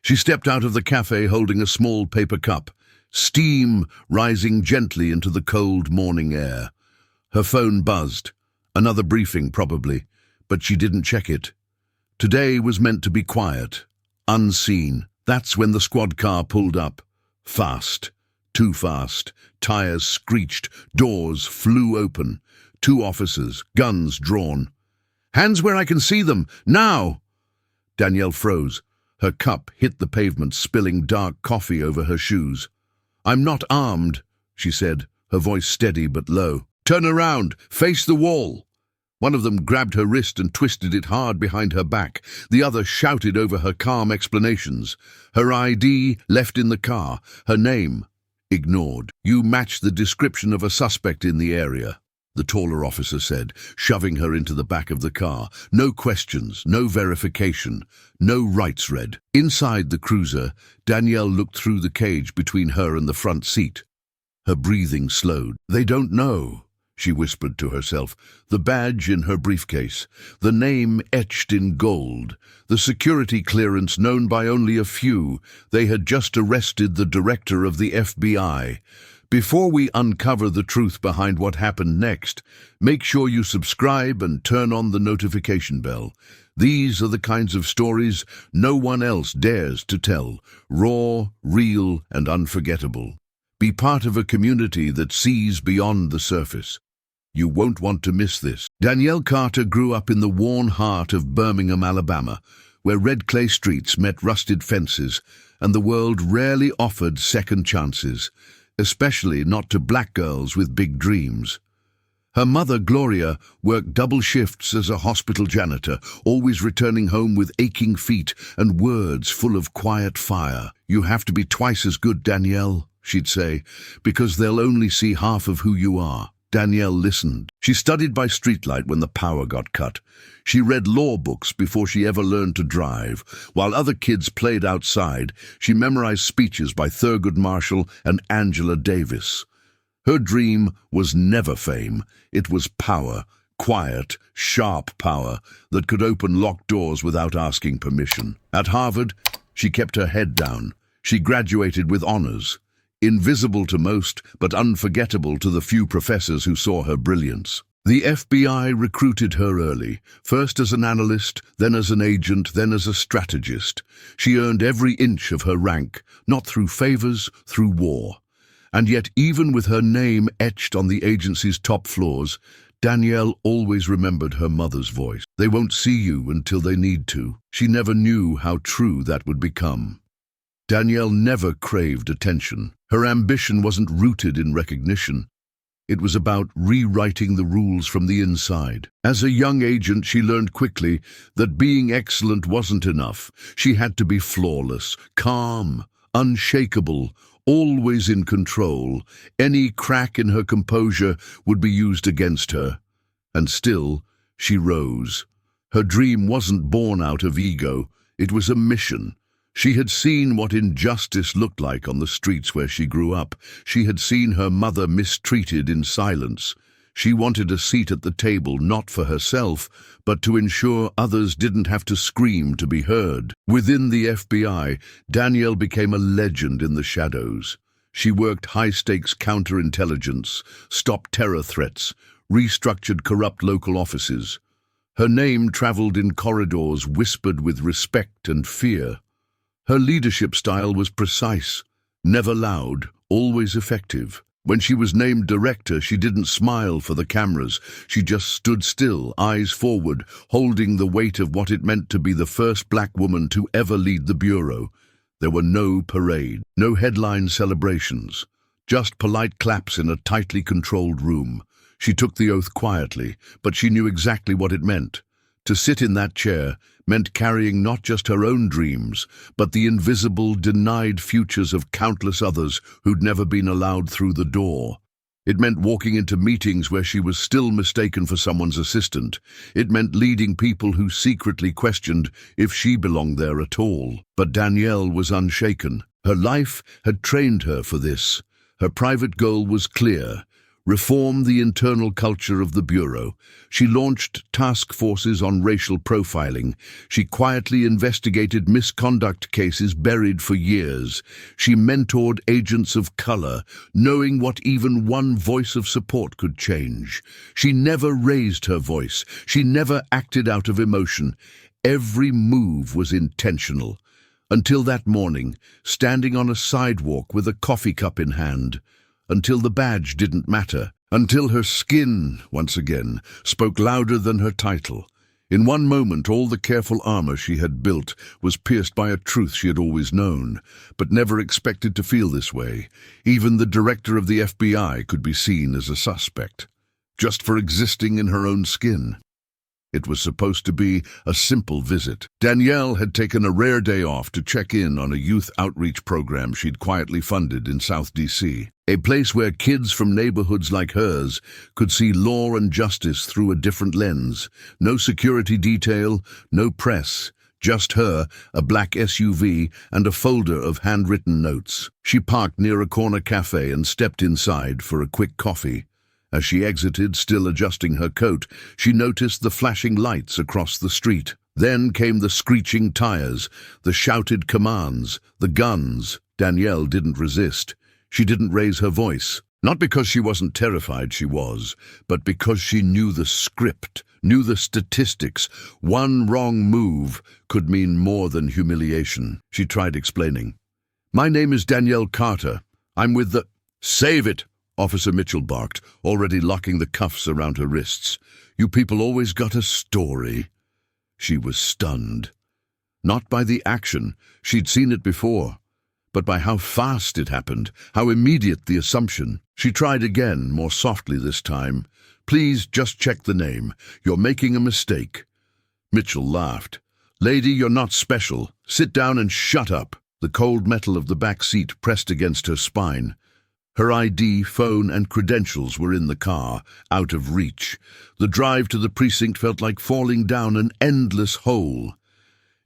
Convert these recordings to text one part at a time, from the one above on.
She stepped out of the cafe holding a small paper cup, steam rising gently into the cold morning air. Her phone buzzed. Another briefing, probably, but she didn't check it. Today was meant to be quiet, unseen. That's when the squad car pulled up. Fast. Too fast. Tires screeched. Doors flew open. 2 officers, guns drawn. "Hands where I can see them! Now!" Danielle froze. Her cup hit the pavement, spilling dark coffee over her shoes. "I'm not armed," she said, her voice steady but low. "Turn around! Face the wall!" One of them grabbed her wrist and twisted it hard behind her back. The other shouted over her calm explanations. Her ID left in the car. Her name ignored. "You match the description of a suspect in the area," the taller officer said, shoving her into the back of the car. No questions, no verification, no rights read. Inside the cruiser, Danielle looked through the cage between her and the front seat. Her breathing slowed. "They don't know," she whispered to herself. The badge in her briefcase, the name etched in gold, the security clearance known by only a few. They had just arrested the director of the FBI. Before we uncover the truth behind what happened next, make sure you subscribe and turn on the notification bell. These are the kinds of stories no one else dares to tell. Raw, real, and unforgettable. Be part of a community that sees beyond the surface. You won't want to miss this. Danielle Carter grew up in the worn heart of Birmingham, Alabama, where red clay streets met rusted fences, and the world rarely offered second chances, especially not to black girls with big dreams. Her mother, Gloria, worked double shifts as a hospital janitor, always returning home with aching feet and words full of quiet fire. "You have to be twice as good, Danielle," she'd say, "because they'll only see half of who you are." Danielle listened. She studied by streetlight when the power got cut. She read law books before she ever learned to drive. While other kids played outside, she memorized speeches by Thurgood Marshall and Angela Davis. Her dream was never fame. It was power, quiet, sharp power that could open locked doors without asking permission. At Harvard, she kept her head down. She graduated with honors. Invisible to most, but unforgettable to the few professors who saw her brilliance. The FBI recruited her early, first as an analyst, then as an agent, then as a strategist. She earned every inch of her rank, not through favors, through war. And yet, even with her name etched on the agency's top floors, Danielle always remembered her mother's voice. "They won't see you until they need to." She never knew how true that would become. Danielle never craved attention. Her ambition wasn't rooted in recognition. It was about rewriting the rules from the inside. As a young agent, she learned quickly that being excellent wasn't enough. She had to be flawless, calm, unshakable, always in control. Any crack in her composure would be used against her. And still, she rose. Her dream wasn't born out of ego. It was a mission. She had seen what injustice looked like on the streets where she grew up. She had seen her mother mistreated in silence. She wanted a seat at the table, not for herself, but to ensure others didn't have to scream to be heard. Within the FBI, Danielle became a legend in the shadows. She worked high-stakes counterintelligence, stopped terror threats, restructured corrupt local offices. Her name traveled in corridors whispered with respect and fear. Her leadership style was precise, never loud, always effective. When she was named director, she didn't smile for the cameras. She just stood still, eyes forward, holding the weight of what it meant to be the first black woman to ever lead the bureau. There were no parade, no headline celebrations, just polite claps in a tightly controlled room. She took the oath quietly, but she knew exactly what it meant. To sit in that chair meant carrying not just her own dreams, but the invisible, denied futures of countless others who'd never been allowed through the door. It meant walking into meetings where she was still mistaken for someone's assistant. It meant leading people who secretly questioned if she belonged there at all. But Danielle was unshaken. Her life had trained her for this. Her private goal was clear: reform the internal culture of the Bureau. She launched task forces on racial profiling. She quietly investigated misconduct cases buried for years. She mentored agents of color, knowing what even one voice of support could change. She never raised her voice. She never acted out of emotion. Every move was intentional. Until that morning, standing on a sidewalk with a coffee cup in hand. Until the badge didn't matter. Until her skin, once again, spoke louder than her title. In one moment, all the careful armor she had built was pierced by a truth she had always known, but never expected to feel this way. Even the director of the FBI could be seen as a suspect, just for existing in her own skin. It was supposed to be a simple visit. Danielle had taken a rare day off to check in on a youth outreach program she'd quietly funded in South DC, a place where kids from neighborhoods like hers could see law and justice through a different lens. No security detail, no press, just her, a black SUV, and a folder of handwritten notes. She parked near a corner cafe and stepped inside for a quick coffee. As she exited, still adjusting her coat, she noticed the flashing lights across the street. Then came the screeching tires, the shouted commands, the guns. Danielle didn't resist. She didn't raise her voice. Not because she wasn't terrified, she was, but because she knew the script, knew the statistics. One wrong move could mean more than humiliation. She tried explaining. "My name is Danielle Carter. I'm with the—" "Save it!" Officer Mitchell barked, already locking the cuffs around her wrists. "You people always got a story." She was stunned. Not by the action, she'd seen it before, but by how fast it happened, how immediate the assumption. She tried again, more softly this time. "Please, just check the name. You're making a mistake." Mitchell laughed. "Lady, you're not special. Sit down and shut up." The cold metal of the back seat pressed against her spine. Her ID, phone, and credentials were in the car, out of reach. The drive to the precinct felt like falling down an endless hole.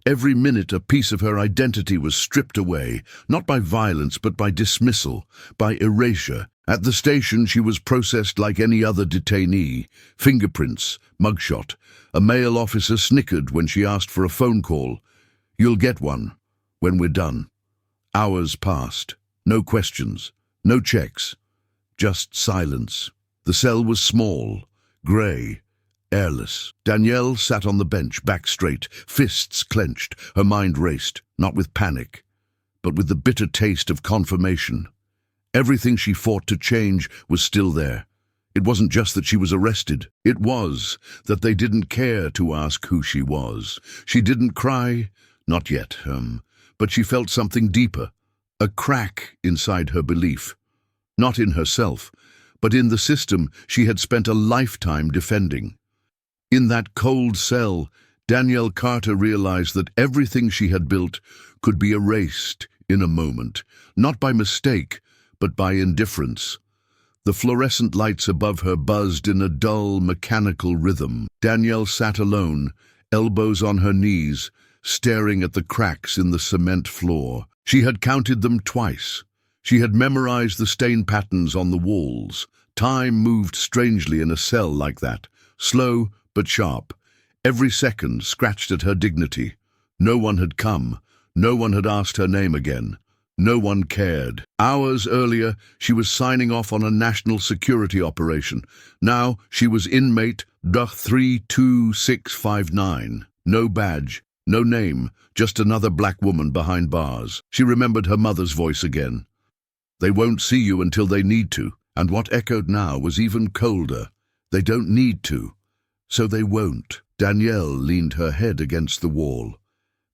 Every minute a piece of her identity was stripped away, not by violence but by dismissal, by erasure. At the station she was processed like any other detainee. Fingerprints, mugshot. A male officer snickered when she asked for a phone call. "You'll get one, when we're done." Hours passed. No questions. No checks, just silence. The cell was small, grey, airless. Danielle sat on the bench, back straight, fists clenched. Her mind raced, not with panic, but with the bitter taste of confirmation. Everything she fought to change was still there. It wasn't just that she was arrested. It was that they didn't care to ask who she was. She didn't cry, not yet, but she felt something deeper. A crack inside her belief. Not in herself, but in the system she had spent a lifetime defending. In that cold cell, Danielle Carter realized that everything she had built could be erased in a moment, not by mistake, but by indifference. The fluorescent lights above her buzzed in a dull, mechanical rhythm. Danielle sat alone, elbows on her knees, staring at the cracks in the cement floor. She had counted them twice. She had memorized the stain patterns on the walls. Time moved strangely in a cell like that, slow but sharp. Every second scratched at her dignity. No one had come. No one had asked her name again. No one cared. Hours earlier, she was signing off on a national security operation. Now, she was inmate D32659. No badge. No name, just another black woman behind bars. She remembered her mother's voice again. "They won't see you until they need to," and what echoed now was even colder. "They don't need to, so they won't." Danielle leaned her head against the wall.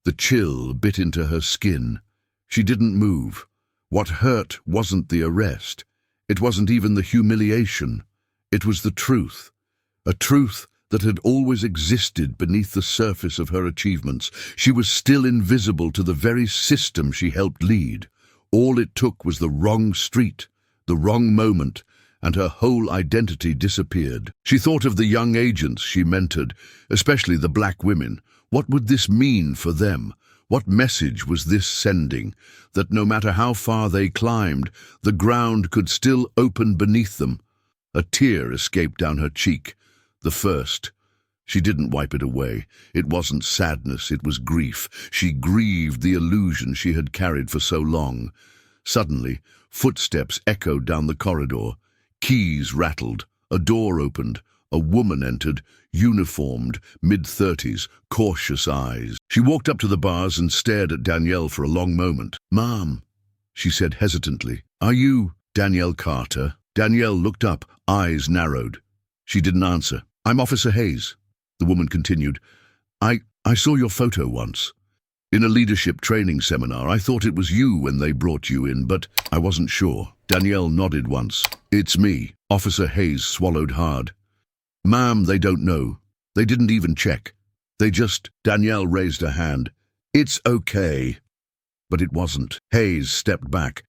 The chill bit into her skin. She didn't move. What hurt wasn't the arrest. It wasn't even the humiliation. It was the truth. A truth that had always existed beneath the surface of her achievements. She was still invisible to the very system she helped lead. All it took was the wrong street, the wrong moment, and her whole identity disappeared. She thought of the young agents she mentored, especially the black women. What would this mean for them? What message was this sending? That no matter how far they climbed, the ground could still open beneath them. A tear escaped down her cheek. The first. She didn't wipe it away. It wasn't sadness, it was grief. She grieved the illusion she had carried for so long. Suddenly, footsteps echoed down the corridor. Keys rattled. A door opened. A woman entered, uniformed, mid-30s, cautious eyes. She walked up to the bars and stared at Danielle for a long moment. "Ma'am," she said hesitantly. "Are you Danielle Carter?" Danielle looked up, eyes narrowed. She didn't answer. "I'm Officer Hayes," the woman continued. I saw your photo once. In a leadership training seminar. I thought it was you when they brought you in, but I wasn't sure." Danielle nodded once. "It's me." Officer Hayes swallowed hard. "Ma'am, they don't know. They didn't even check. They just—" Danielle raised a hand. "It's okay." But it wasn't. Hayes stepped back.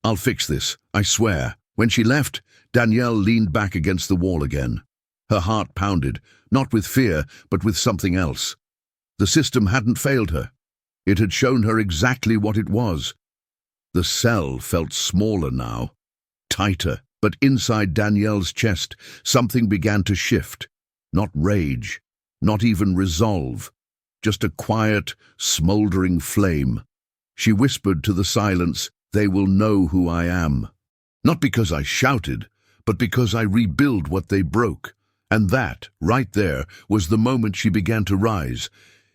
"I'll fix this, I swear." When she left, Danielle leaned back against the wall again. Her heart pounded, not with fear, but with something else. The system hadn't failed her. It had shown her exactly what it was. The cell felt smaller now, tighter. But inside Danielle's chest, something began to shift. Not rage, not even resolve, just a quiet, smoldering flame. She whispered to the silence, "They will know who I am." Not because I shouted, but because I rebuild what they broke. And that, right there, was the moment she began to rise.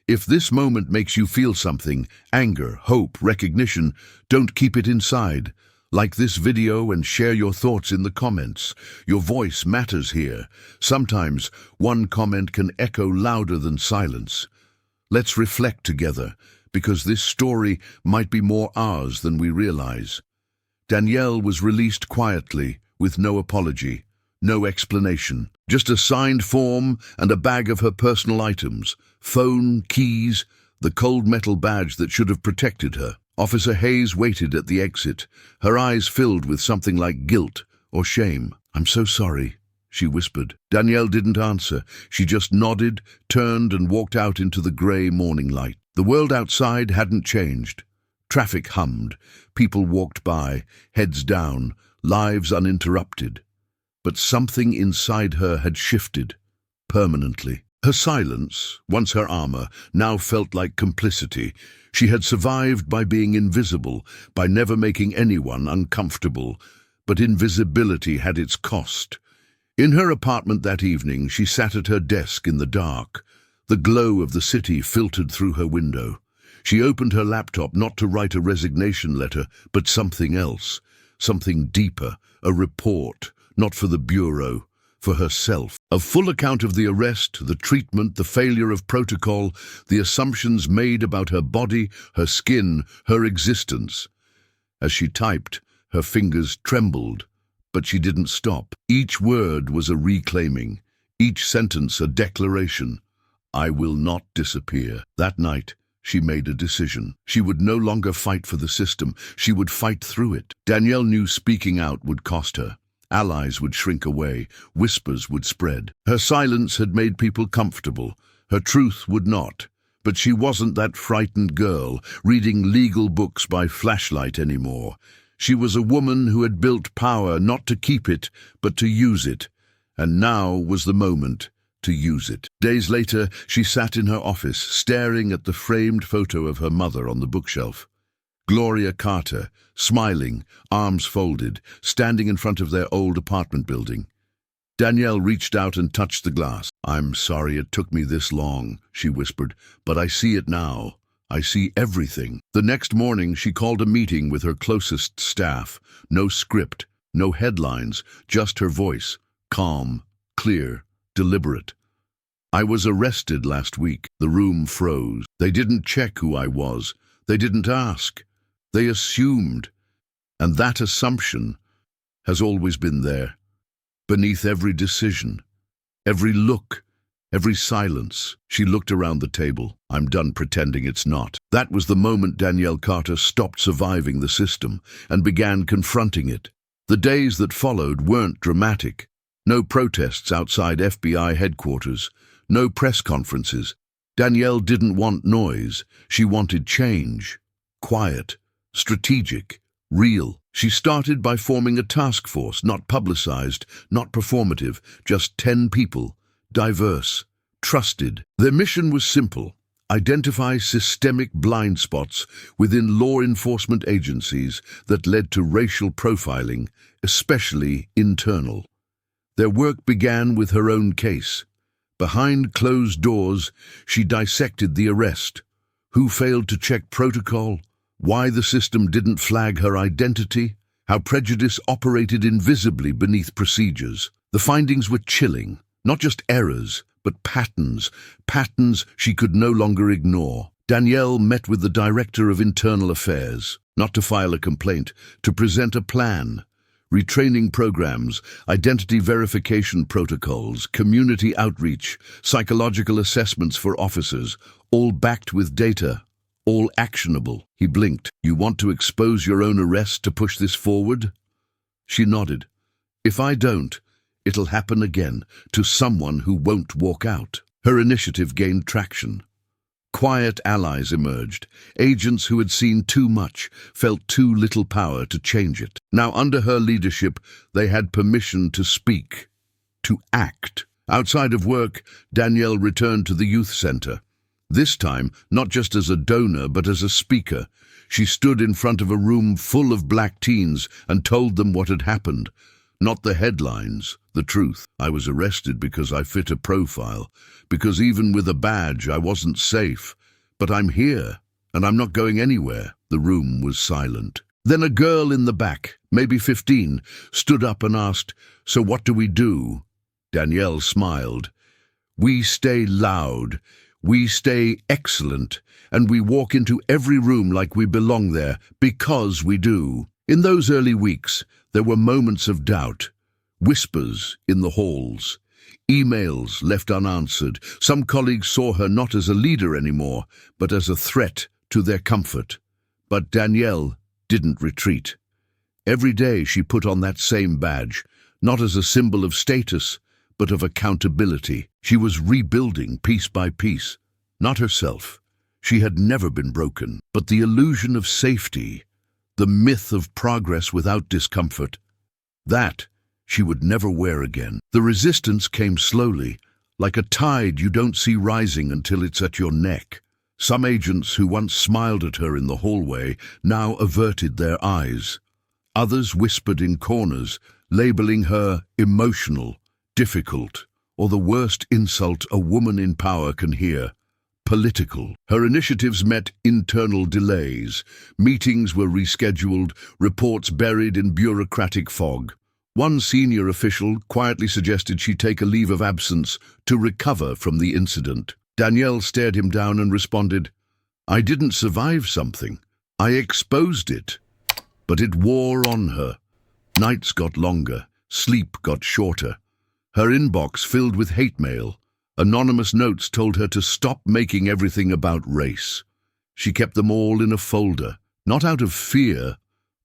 If this moment makes you feel something, anger, hope, recognition, don't keep it inside. Like this video and share your thoughts in the comments. Your voice matters here. Sometimes one comment can echo louder than silence. Let's reflect together, because this story might be more ours than we realize. Danielle was released quietly, with no apology, no explanation. Just a signed form and a bag of her personal items, phone, keys, the cold metal badge that should have protected her. Officer Hayes waited at the exit, her eyes filled with something like guilt or shame. "I'm so sorry," she whispered. Danielle didn't answer. She just nodded, turned and walked out into the grey morning light. The world outside hadn't changed. Traffic hummed. People walked by, heads down, lives uninterrupted. But something inside her had shifted, permanently. Her silence, once her armor, now felt like complicity. She had survived by being invisible, by never making anyone uncomfortable. But invisibility had its cost. In her apartment that evening, she sat at her desk in the dark. The glow of the city filtered through her window. She opened her laptop not to write a resignation letter, but something else, something deeper, a report, not for the bureau, for herself. A full account of the arrest, the treatment, the failure of protocol, the assumptions made about her body, her skin, her existence. As she typed, her fingers trembled, but she didn't stop. Each word was a reclaiming, each sentence a declaration. I will not disappear. That night, she made a decision. She would no longer fight for the system. She would fight through it. Danielle knew speaking out would cost her. Allies would shrink away, whispers would spread. Her silence had made people comfortable. Her truth would not. But she wasn't that frightened girl, reading legal books by flashlight anymore. She was a woman who had built power not to keep it, but to use it. And now was the moment to use it. Days later, she sat in her office, staring at the framed photo of her mother on the bookshelf. Gloria Carter, smiling, arms folded, standing in front of their old apartment building. Danielle reached out and touched the glass. "I'm sorry it took me this long," she whispered, "but I see it now. I see everything." The next morning, she called a meeting with her closest staff. No script, no headlines, just her voice, calm, clear, deliberate. "I was arrested last week." The room froze. They didn't check who I was. They didn't ask. They assumed, and that assumption has always been there, beneath every decision, every look, every silence. She looked around the table. "I'm done pretending it's not." That was the moment Danielle Carter stopped surviving the system and began confronting it. The days that followed weren't dramatic. No protests outside FBI headquarters, no press conferences. Danielle didn't want noise. She wanted change. Quiet. Strategic, real. She started by forming a task force, not publicized, not performative, just 10 people, diverse, trusted. Their mission was simple: identify systemic blind spots within law enforcement agencies that led to racial profiling, especially internal. Their work began with her own case. Behind closed doors, she dissected the arrest. Who failed to check protocol? Why the system didn't flag her identity? How prejudice operated invisibly beneath procedures. The findings were chilling. Not just errors, but patterns she could no longer ignore. Danielle met with the Director of Internal Affairs, not to file a complaint, to present a plan. Retraining programs, identity verification protocols, community outreach, psychological assessments for officers, all backed with data, all actionable. He blinked. You want to expose your own arrest to push this forward? She nodded. If I don't, it'll happen again, to someone who won't walk out. Her initiative gained traction. Quiet allies emerged, agents who had seen too much, felt too little power to change it. Now, under her leadership, they had permission to speak, to act. Outside of work, Danielle returned to the youth center. This time, not just as a donor, but as a speaker. She stood in front of a room full of black teens and told them what had happened. Not the headlines, the truth. I was arrested because I fit a profile, because even with a badge I wasn't safe. But I'm here, and I'm not going anywhere. The room was silent. Then a girl in the back, maybe 15, stood up and asked, "So what do we do?" Danielle smiled. "We stay loud, we stay excellent, and we walk into every room like we belong there, because we do." In those early weeks, there were moments of doubt, whispers in the halls, emails left unanswered. Some colleagues saw her not as a leader anymore, but as a threat to their comfort. But Danielle didn't retreat. Every day she put on that same badge, not as a symbol of status, but of accountability. She was rebuilding piece by piece, not herself. She had never been broken, but the illusion of safety, the myth of progress without discomfort, that she would never wear again. The resistance came slowly, like a tide you don't see rising until it's at your neck. Some agents who once smiled at her in the hallway now averted their eyes. Others whispered in corners, labeling her emotional, difficult, or the worst insult a woman in power can hear: political. Her initiatives met internal delays. Meetings were rescheduled, reports buried in bureaucratic fog. One senior official quietly suggested she take a leave of absence to recover from the incident. Danielle stared him down and responded, "I didn't survive something. I exposed it." But it wore on her. Nights got longer, sleep got shorter. Her inbox filled with hate mail. Anonymous notes told her to stop making everything about race. She kept them all in a folder, not out of fear,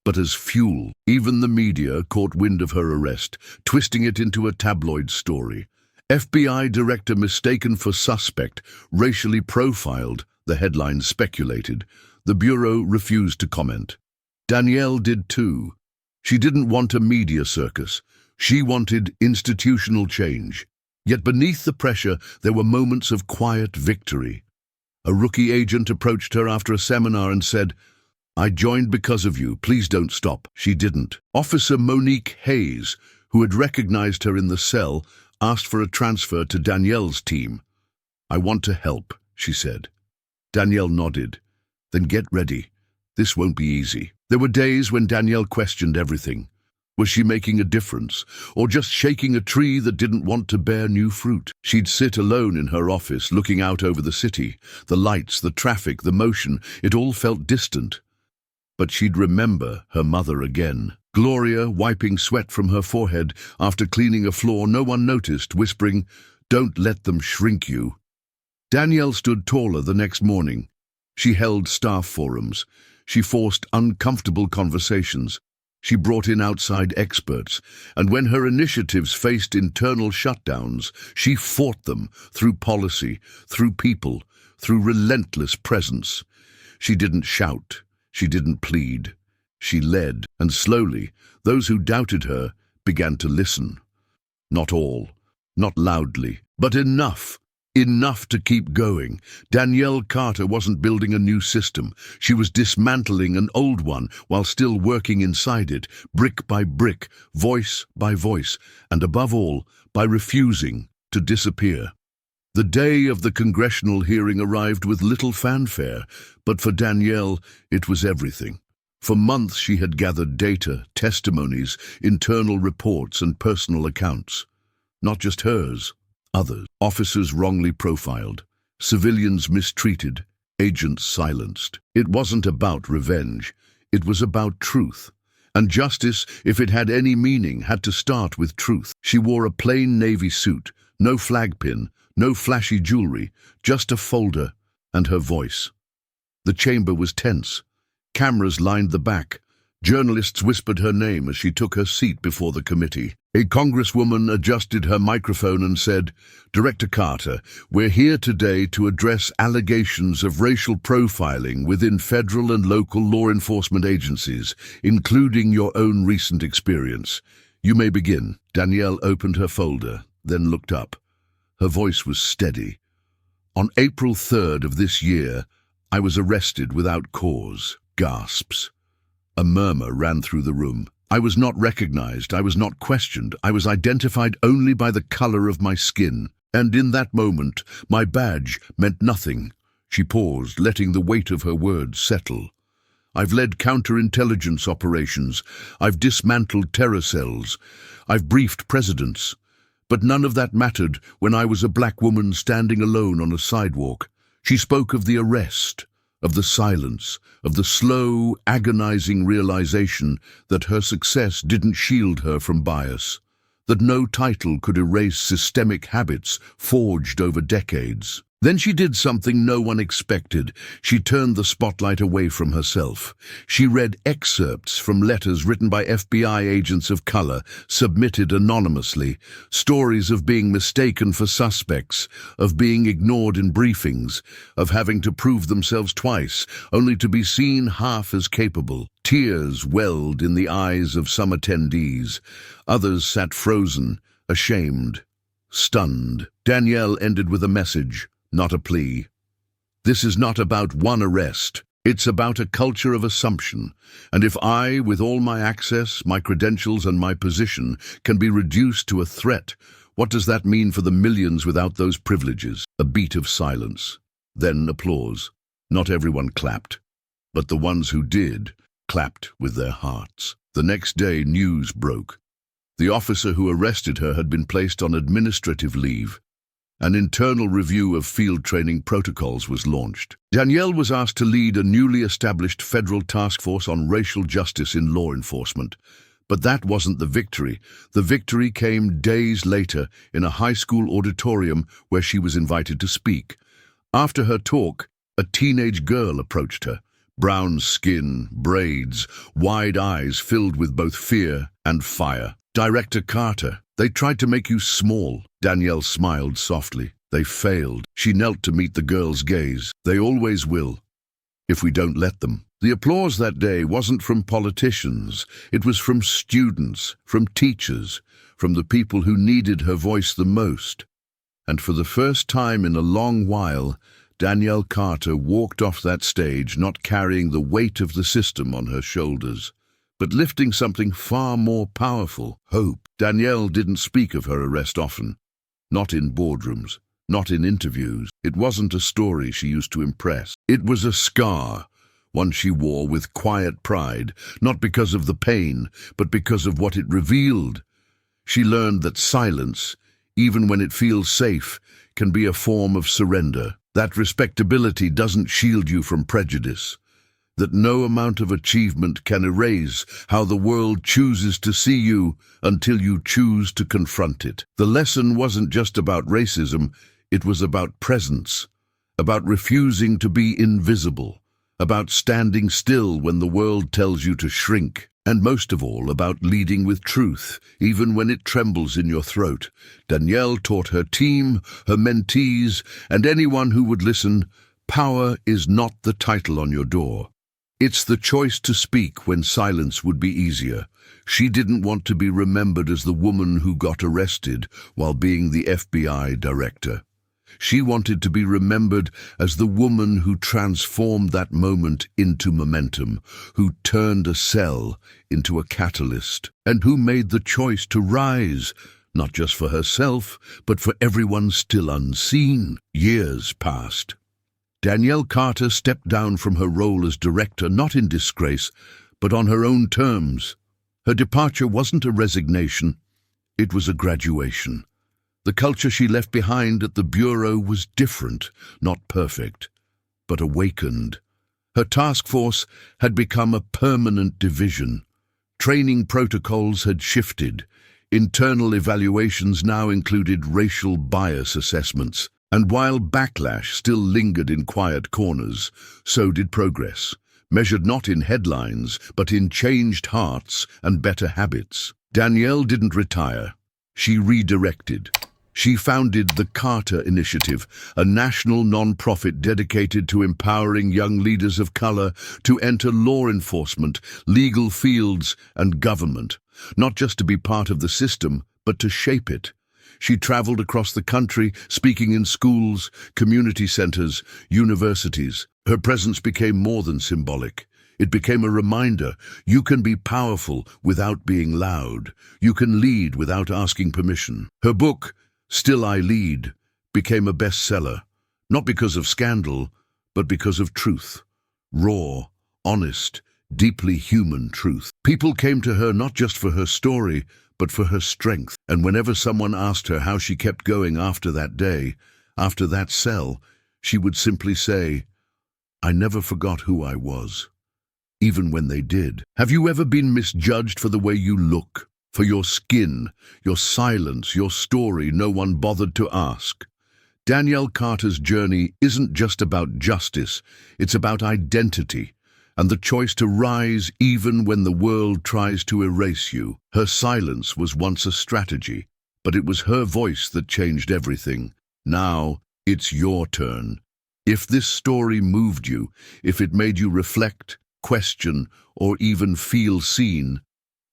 but as fuel. Even the media caught wind of her arrest, twisting it into a tabloid story. FBI director mistaken for suspect, racially profiled, the headlines speculated. The Bureau refused to comment. Danielle did too. She didn't want a media circus. She wanted institutional change. Yet beneath the pressure, there were moments of quiet victory. A rookie agent approached her after a seminar and said, "I joined because of you. Please don't stop." She didn't. Officer Monique Hayes, who had recognized her in the cell, asked for a transfer to Danielle's team. "I want to help," she said. Danielle nodded. "Then get ready. This won't be easy." There were days when Danielle questioned everything. Was she making a difference, or just shaking a tree that didn't want to bear new fruit? She'd sit alone in her office, looking out over the city. The lights, the traffic, the motion, it all felt distant. But she'd remember her mother again. Gloria, wiping sweat from her forehead after cleaning a floor no one noticed, whispering, "Don't let them shrink you." Danielle stood taller the next morning. She held staff forums. She forced uncomfortable conversations. She brought in outside experts, and when her initiatives faced internal shutdowns, she fought them through policy, through people, through relentless presence. She didn't shout, she didn't plead. She led, and slowly, those who doubted her began to listen. Not all, not loudly, but enough. Enough to keep going. Danielle Carter wasn't building a new system. She was dismantling an old one while still working inside it, brick by brick, voice by voice, and above all, by refusing to disappear. The day of the congressional hearing arrived with little fanfare, but for Danielle, it was everything. For months she had gathered data, testimonies, internal reports, and personal accounts. Not just hers. Others, officers wrongly profiled, civilians mistreated, agents silenced. It wasn't about revenge, it was about truth. And justice, if it had any meaning, had to start with truth. She wore a plain navy suit, no flag pin, no flashy jewelry, just a folder and her voice. The chamber was tense. Cameras lined the back. Journalists whispered her name as she took her seat before the committee. A congresswoman adjusted her microphone and said, "Director Carter, we're here today to address allegations of racial profiling within federal and local law enforcement agencies, including your own recent experience. You may begin." Danielle opened her folder, then looked up. Her voice was steady. "On April 3rd of this year, I was arrested without cause." Gasps. A murmur ran through the room. "I was not recognized, I was not questioned, I was identified only by the color of my skin. And in that moment, my badge meant nothing." She paused, letting the weight of her words settle. "I've led counterintelligence operations. I've dismantled terror cells. I've briefed presidents. But none of that mattered when I was a black woman standing alone on a sidewalk." She spoke of the arrest, of the silence, of the slow, agonizing realization that her success didn't shield her from bias, that no title could erase systemic habits forged over decades. Then she did something no one expected. She turned the spotlight away from herself. She read excerpts from letters written by FBI agents of color, submitted anonymously, stories of being mistaken for suspects, of being ignored in briefings, of having to prove themselves twice, only to be seen half as capable. Tears welled in the eyes of some attendees. Others sat frozen, ashamed, stunned. Danielle ended with a message, not a plea. "This is not about one arrest. It's about a culture of assumption. And if I, with all my access, my credentials, and my position, can be reduced to a threat, what does that mean for the millions without those privileges?" A beat of silence. Then applause. Not everyone clapped, but the ones who did clapped with their hearts. The next day, news broke. The officer who arrested her had been placed on administrative leave. An internal review of field training protocols was launched. Danielle was asked to lead a newly established federal task force on racial justice in law enforcement. But that wasn't the victory. The victory came days later in a high school auditorium where she was invited to speak. After her talk, a teenage girl approached her. Brown skin, braids, wide eyes filled with both fear and fire. "Director Carter, they tried to make you small." Danielle smiled softly. "They failed." She knelt to meet the girl's gaze. "They always will, if we don't let them." The applause that day wasn't from politicians. It was from students, from teachers, from the people who needed her voice the most. And for the first time in a long while, Danielle Carter walked off that stage not carrying the weight of the system on her shoulders, but lifting something far more powerful, hope. Danielle didn't speak of her arrest often. Not in boardrooms, not in interviews. It wasn't a story she used to impress. It was a scar, one she wore with quiet pride, not because of the pain, but because of what it revealed. She learned that silence, even when it feels safe, can be a form of surrender. That respectability doesn't shield you from prejudice. That no amount of achievement can erase how the world chooses to see you until you choose to confront it. The lesson wasn't just about racism, it was about presence, about refusing to be invisible, about standing still when the world tells you to shrink, and most of all, about leading with truth, even when it trembles in your throat. Danielle taught her team, her mentees, and anyone who would listen, power is not the title on your door. It's the choice to speak when silence would be easier. She didn't want to be remembered as the woman who got arrested while being the FBI director. She wanted to be remembered as the woman who transformed that moment into momentum, who turned a cell into a catalyst, and who made the choice to rise, not just for herself, but for everyone still unseen. Years passed. Danielle Carter stepped down from her role as director, not in disgrace, but on her own terms. Her departure wasn't a resignation, it was a graduation. The culture she left behind at the Bureau was different, not perfect, but awakened. Her task force had become a permanent division. Training protocols had shifted. Internal evaluations now included racial bias assessments. And while backlash still lingered in quiet corners, so did progress, measured not in headlines, but in changed hearts and better habits. Danielle didn't retire. She redirected. She founded the Carter Initiative, a national non-profit dedicated to empowering young leaders of color to enter law enforcement, legal fields, and government, not just to be part of the system, but to shape it. She traveled across the country, speaking in schools, community centers, universities. Her presence became more than symbolic. It became a reminder: you can be powerful without being loud. You can lead without asking permission. Her book, Still I Lead, became a bestseller, not because of scandal, but because of truth. Raw, honest, deeply human truth. People came to her not just for her story, but for her strength. And whenever someone asked her how she kept going after that day, after that cell, she would simply say, "I never forgot who I was," even when they did. Have you ever been misjudged for the way you look? For your skin, your silence, your story no one bothered to ask? Danielle Carter's journey isn't just about justice, it's about identity, and the choice to rise even when the world tries to erase you. Her silence was once a strategy, but it was her voice that changed everything. Now, it's your turn. If this story moved you, if it made you reflect, question, or even feel seen,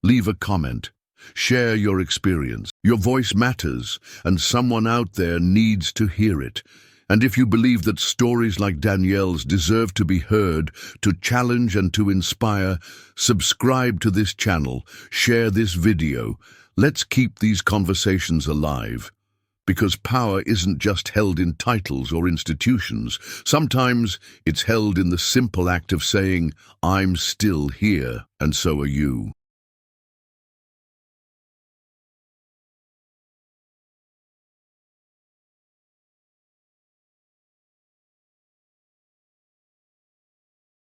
leave a comment. Share your experience. Your voice matters, and someone out there needs to hear it. And if you believe that stories like Danielle's deserve to be heard, to challenge and to inspire, subscribe to this channel, share this video. Let's keep these conversations alive. Because power isn't just held in titles or institutions. Sometimes it's held in the simple act of saying, "I'm still here, and so are you."